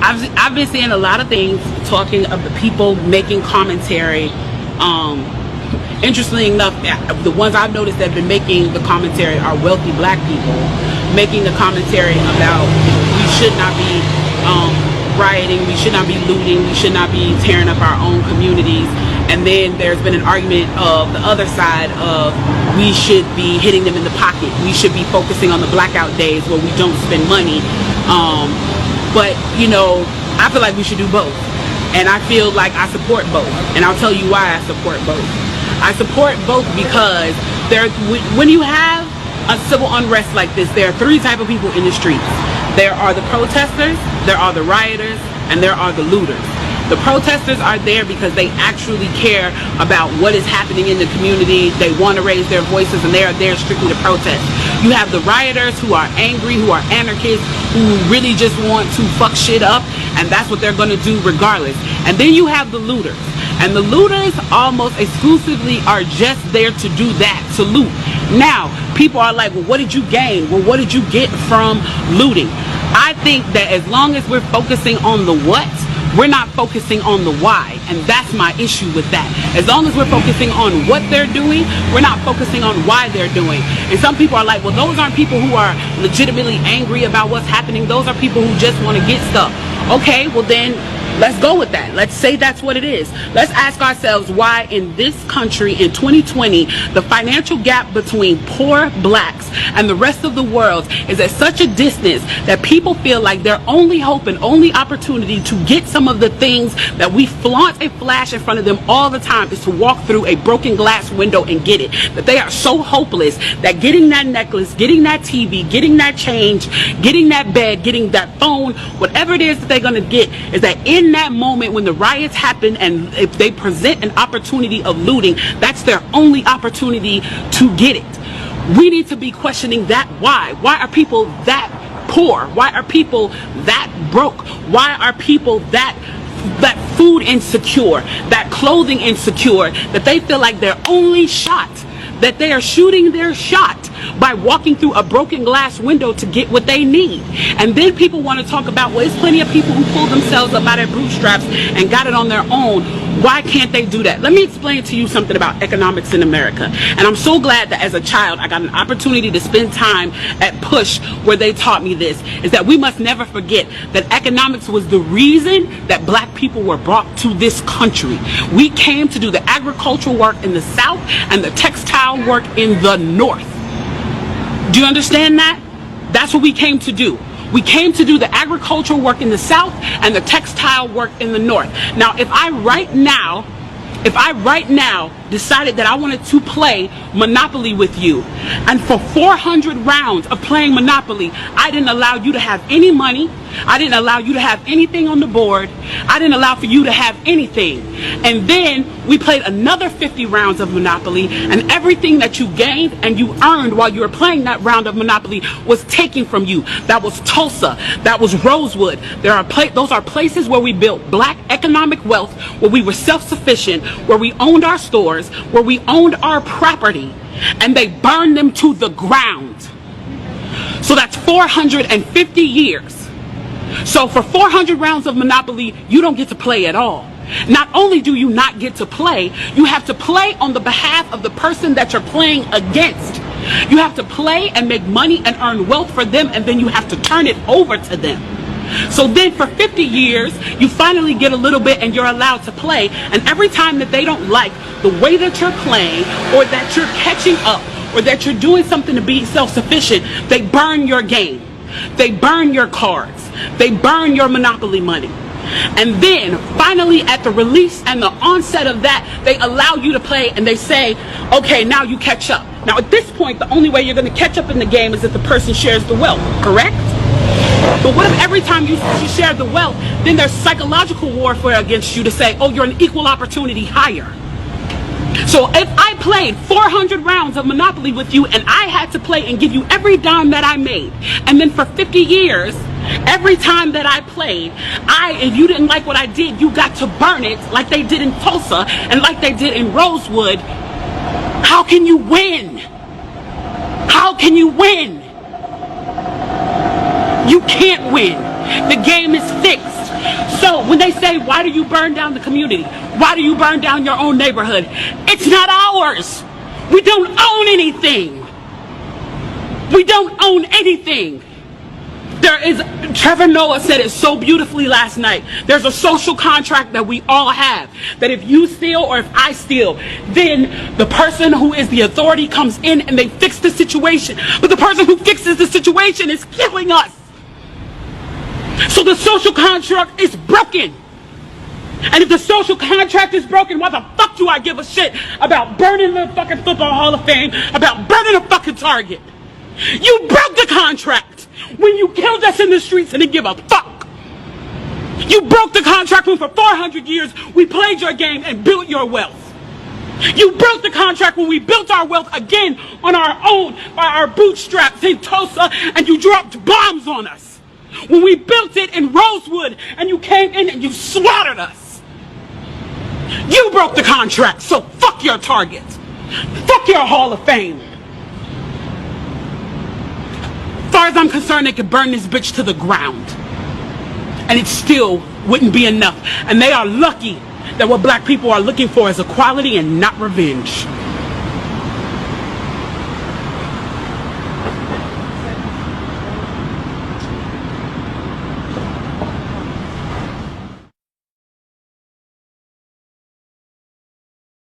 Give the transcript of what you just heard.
I've been seeing a lot of things talking of the people making commentary. Interestingly enough, the ones I've noticed that have been making the commentary are wealthy black people making the commentary about we should not be rioting, we should not be looting, we should not be tearing up our own communities. And then there's been an argument of the other side of we should be hitting them in the pocket. We should be focusing on the blackout days where we don't spend money. But, you know, I feel like we should do both. And I feel like I support both. And I'll tell you why I support both. I support both because when you have a civil unrest like this, there are three types of people in the streets. There are the protesters, there are the rioters, and there are the looters. The protesters are there because they actually care about what is happening in the community. They want to raise their voices, and they are there strictly to protest. You have the rioters who are angry, who are anarchists, who really just want to fuck shit up, and that's what they're going to do regardless. And then you have the looters. And the looters almost exclusively are just there to do that, to loot. Now, people are like, well, what did you gain? Well, what did you get from looting? I think that as long as we're focusing on the what, we're not focusing on the why, and that's my issue with that. As long as we're focusing on what they're doing, we're not focusing on why they're doing. And some people are like, well, those aren't people who are legitimately angry about what's happening. Those are people who just want to get stuff. Okay, well then, let's go with that. Let's say that's what it is. Let's ask ourselves why in this country in 2020, the financial gap between poor blacks and the rest of the world is at such a distance that people feel like their only hope and only opportunity to get some of the things that we flaunt and flash in front of them all the time is to walk through a broken glass window and get it. That they are so hopeless that getting that necklace, getting that TV, getting that change, getting that bed, getting that phone, whatever it is that they're going to get, is that in that moment when the riots happen and if they present an opportunity of looting, that's their only opportunity to get it. We need to be questioning that why. Why are people that poor? Why are people that broke? Why are people that food insecure, that clothing insecure, that they feel like their only shot, that they are shooting their shot by walking through a broken glass window to get what they need? And then people want to talk about, well, there's plenty of people who pulled themselves up by their bootstraps and got it on their own. Why can't they do that? Let me explain to you something about economics in America. And I'm so glad that as a child I got an opportunity to spend time at Push where they taught me this, is that we must never forget that economics was the reason that black people were brought to this country. We came to do the agricultural work in the South and the textile work in the North. Do you understand that? That's what we came to do. We came to do the agricultural work in the South and the textile work in the North. Now, if I right now decided that I wanted to play Monopoly with you, and for 400 rounds of playing Monopoly, I didn't allow you to have any money, I didn't allow you to have anything on the board, I didn't allow for you to have anything, and then we played another 50 rounds of Monopoly, and everything that you gained and you earned while you were playing that round of Monopoly was taken from you. That was Tulsa, that was Rosewood. Those are places where we built black economic wealth, where we were self-sufficient, where we owned our stores, where we owned our property, and they burned them to the ground. So that's 450 years. So for 400 rounds of Monopoly, you don't get to play at all. Not only do you not get to play, you have to play on the behalf of the person that you're playing against. You have to play and make money and earn wealth for them, and then you have to turn it over to them. So then for 50 years, you finally get a little bit and you're allowed to play. And every time that they don't like the way that you're playing, or that you're catching up, or that you're doing something to be self-sufficient, they burn your game. They burn your cards. They burn your Monopoly money. And then finally at the release and the onset of that, they allow you to play and they say, okay, now you catch up. Now at this point, the only way you're going to catch up in the game is if the person shares the wealth, correct? But what if every time you share the wealth, then there's psychological warfare against you to say, oh, you're an equal opportunity hire. So if I played 400 rounds of Monopoly with you and I had to play and give you every dime that I made, and then for 50 years, every time that I played, if you didn't like what I did, you got to burn it like they did in Tulsa and like they did in Rosewood, how can you win? How can you win? You can't win. The game is fixed. So when they say, why do you burn down the community? Why do you burn down your own neighborhood? It's not ours. We don't own anything. We don't own anything. There is, Trevor Noah said it so beautifully last night. There's a social contract that we all have. That if you steal or if I steal, then the person who is the authority comes in and they fix the situation. But the person who fixes the situation is killing us. So the social contract is broken. And if the social contract is broken, why the fuck do I give a shit about burning the fucking Football Hall of Fame, about burning a fucking Target? You broke the contract when you killed us in the streets and didn't give a fuck. You broke the contract when for 400 years we played your game and built your wealth. You broke the contract when we built our wealth again on our own by our bootstraps in Tulsa and you dropped bombs on us. When we built it in Rosewood and you came in and you slaughtered us. You broke the contract, so fuck your Target. Fuck your Hall of Fame. As far as I'm concerned, they could burn this bitch to the ground. And it still wouldn't be enough. And they are lucky that what black people are looking for is equality and not revenge.